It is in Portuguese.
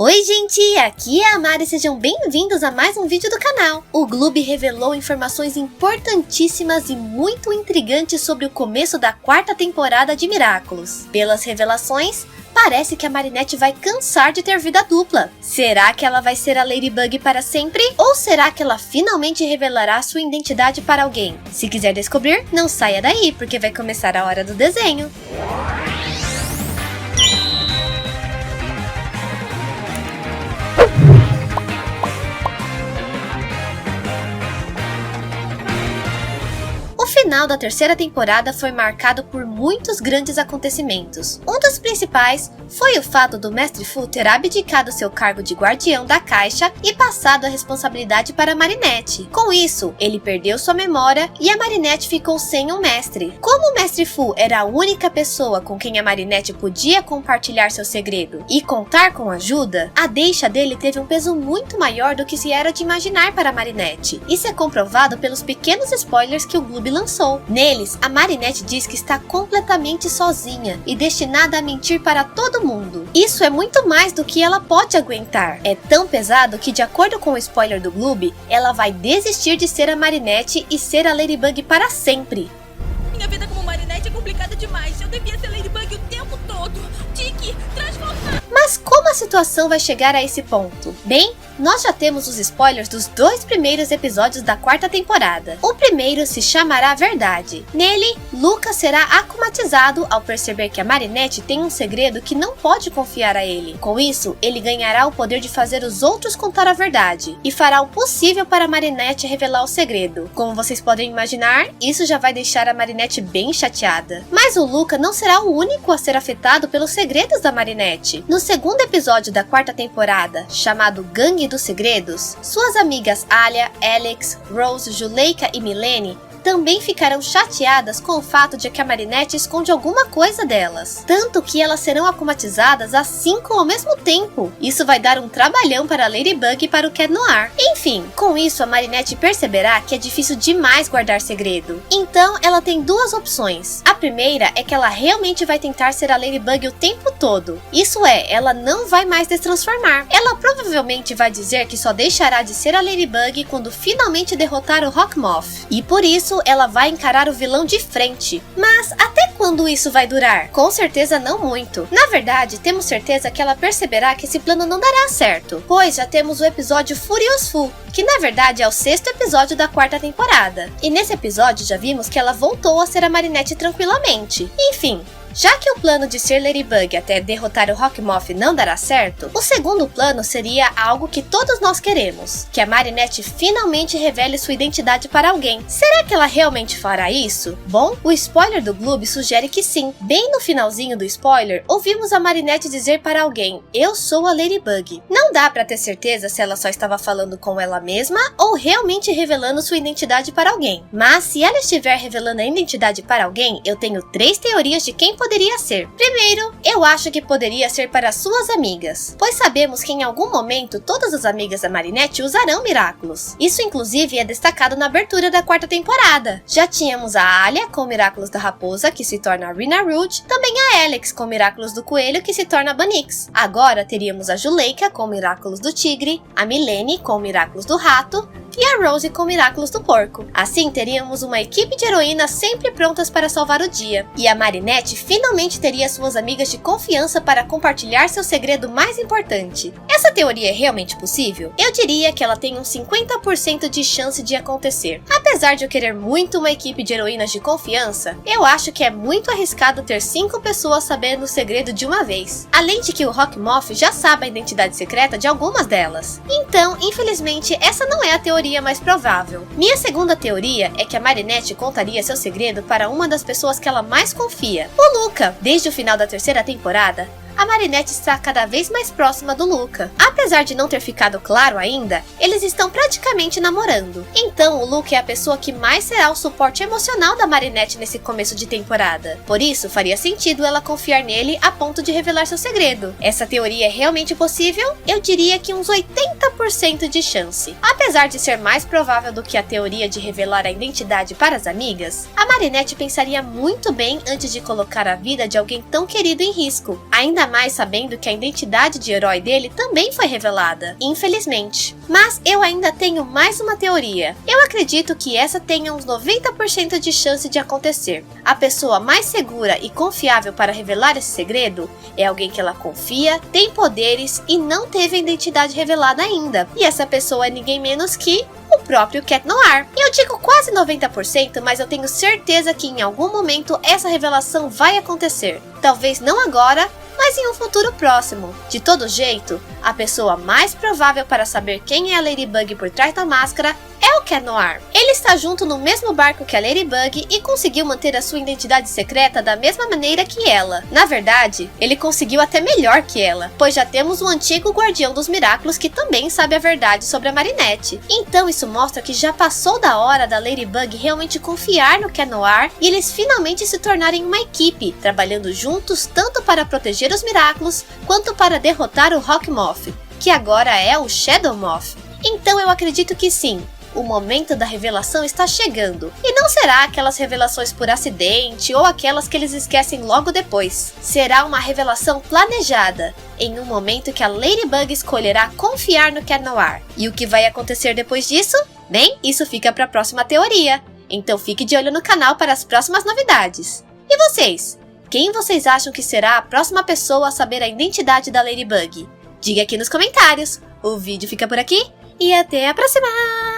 Oi gente, aqui é a Mari e sejam bem-vindos a mais um vídeo do canal. O Gloob revelou informações importantíssimas e muito intrigantes sobre o começo da quarta temporada de Miraculous. Pelas revelações, parece que a Marinette vai cansar de ter vida dupla. Será que ela vai ser a Ladybug para sempre? Ou será que ela finalmente revelará sua identidade para alguém? Se quiser descobrir, não saia daí, porque vai começar a hora do desenho. O final da terceira temporada foi marcado por muitos grandes acontecimentos. Um dos principais foi o fato do Mestre Fu ter abdicado seu cargo de guardião da caixa e passado a responsabilidade para Marinette. Com isso, ele perdeu sua memória e a Marinette ficou sem um mestre. Como o Mestre Fu era a única pessoa com quem a Marinette podia compartilhar seu segredo e contar com ajuda, a deixa dele teve um peso muito maior do que se era de imaginar para a Marinette. Isso é comprovado pelos pequenos spoilers que o Gloob lançou. Neles, a Marinette diz que está completamente sozinha e destinada a mentir para todo mundo. Isso é muito mais do que ela pode aguentar. É tão pesado que, de acordo com o spoiler do Gloob, ela vai desistir de ser a Marinette e ser a Ladybug para sempre. Minha vida como Marinette é complicada demais. Eu devia ser Ladybug o tempo todo. Tique, transformar. Mas como a situação vai chegar a esse ponto? Bem, nós já temos os spoilers dos 2 primeiros episódios da quarta temporada. O primeiro se chamará Verdade. Nele, Lucas será akumatizado ao perceber que a Marinette tem um segredo que não pode confiar a ele. Com isso, ele ganhará o poder de fazer os outros contar a verdade e fará o possível para a Marinette revelar o segredo. Como vocês podem imaginar, isso já vai deixar a Marinette bem chateada. Mas o Lucas não será o único a ser afetado pelos segredos da Marinette. No segundo episódio da quarta temporada, chamado Gangue dos Segredos, suas amigas Alia, Alex, Rose, Juleika e Milene também ficarão chateadas com o fato de que a Marinette esconde alguma coisa delas. Tanto que elas serão akumatizadas às 5 ao mesmo tempo. Isso vai dar um trabalhão para a Ladybug e para o Cat Noir. Enfim, com isso a Marinette perceberá que é difícil demais guardar segredo. Então ela tem 2 opções. A primeira é que ela realmente vai tentar ser a Ladybug o tempo todo. Isso é, ela não vai mais destransformar. Ela provavelmente vai dizer que só deixará de ser a Ladybug quando finalmente derrotar o Rockmoth. E por isso ela vai encarar o vilão de frente. Mas até quando isso vai durar? Com certeza não muito. Na verdade, temos certeza que ela perceberá que esse plano não dará certo, pois já temos o episódio Furious Fu, que na verdade é o 6º episódio da quarta temporada. E nesse episódio já vimos que ela voltou a ser a Marinette tranquilamente. Enfim, já que o plano de ser Ladybug até derrotar o Rockmoth não dará certo, o segundo plano seria algo que todos nós queremos, que a Marinette finalmente revele sua identidade para alguém. Será que ela realmente fará isso? Bom, o spoiler do Gloob sugere que sim. Bem no finalzinho do spoiler, ouvimos a Marinette dizer para alguém: "Eu sou a Ladybug". Não dá para ter certeza se ela só estava falando com ela mesma ou realmente revelando sua identidade para alguém. Mas se ela estiver revelando a identidade para alguém, eu tenho 3 teorias de quem poderia ser. Primeiro, eu acho que poderia ser para suas amigas, pois sabemos que em algum momento todas as amigas da Marinette usarão Miraculous. Isso inclusive é destacado na abertura da quarta temporada. Já tínhamos a Alia com Miraculous da Raposa, que se torna a Rina Rouge, também a Alex com Miraculous do Coelho, que se torna a Bunix. Agora teríamos a Juleika com Miraculous do Tigre, a Milene com Miraculous do Rato, e a Rose com Miraculous do Porco. Assim teríamos uma equipe de heroínas sempre prontas para salvar o dia. E a Marinette finalmente teria suas amigas de confiança para compartilhar seu segredo mais importante. Essa teoria é realmente possível? Eu diria que ela tem uns 50% de chance de acontecer. Apesar de eu querer muito uma equipe de heroínas de confiança, eu acho que é muito arriscado ter 5 pessoas sabendo o segredo de uma vez. Além de que o Rockmoth já sabe a identidade secreta de algumas delas. Então, infelizmente, essa não é a teoria mais provável. Minha segunda teoria é que a Marinette contaria seu segredo para uma das pessoas que ela mais confia, o Lucas. Desde o final da terceira temporada, a Marinette está cada vez mais próxima do Lucas. Apesar Apesar de não ter ficado claro ainda, eles estão praticamente namorando. Então o Luke é a pessoa que mais será o suporte emocional da Marinette nesse começo de temporada. Por isso, faria sentido ela confiar nele a ponto de revelar seu segredo. Essa teoria é realmente possível? Eu diria que uns 80% de chance. Apesar de ser mais provável do que a teoria de revelar a identidade para as amigas, a Marinette pensaria muito bem antes de colocar a vida de alguém tão querido em risco, ainda mais sabendo que a identidade de herói dele também foi revelada, infelizmente. Mas eu ainda tenho mais uma teoria. Eu acredito que essa tenha uns 90% de chance de acontecer. A pessoa mais segura e confiável para revelar esse segredo é alguém que ela confia, tem poderes e não teve a identidade revelada ainda. E essa pessoa é ninguém menos que o próprio Cat Noir. Eu digo quase 90%, mas eu tenho certeza que em algum momento essa revelação vai acontecer. Talvez não agora, mas em um futuro próximo. De todo jeito, a pessoa mais provável para saber quem é a Ladybug por trás da máscara é o Cat Noir. Ele está junto no mesmo barco que a Ladybug e conseguiu manter a sua identidade secreta da mesma maneira que ela. Na verdade, ele conseguiu até melhor que ela, pois já temos um antigo guardião dos Miraculous que também sabe a verdade sobre a Marinette. Então isso mostra que já passou da hora da Ladybug realmente confiar no Cat Noir e eles finalmente se tornarem uma equipe, trabalhando juntos tanto para proteger os Miraculous quanto para derrotar o Rock Moth, que agora é o Shadow Moth. Então eu acredito que sim, o momento da revelação está chegando. E não será aquelas revelações por acidente ou aquelas que eles esquecem logo depois. Será uma revelação planejada, em um momento que a Ladybug escolherá confiar no Cat Noir. E o que vai acontecer depois disso? Bem, isso fica para a próxima teoria. Então fique de olho no canal para as próximas novidades. E vocês? Quem vocês acham que será a próxima pessoa a saber a identidade da Ladybug? Diga aqui nos comentários. O vídeo fica por aqui e até a próxima!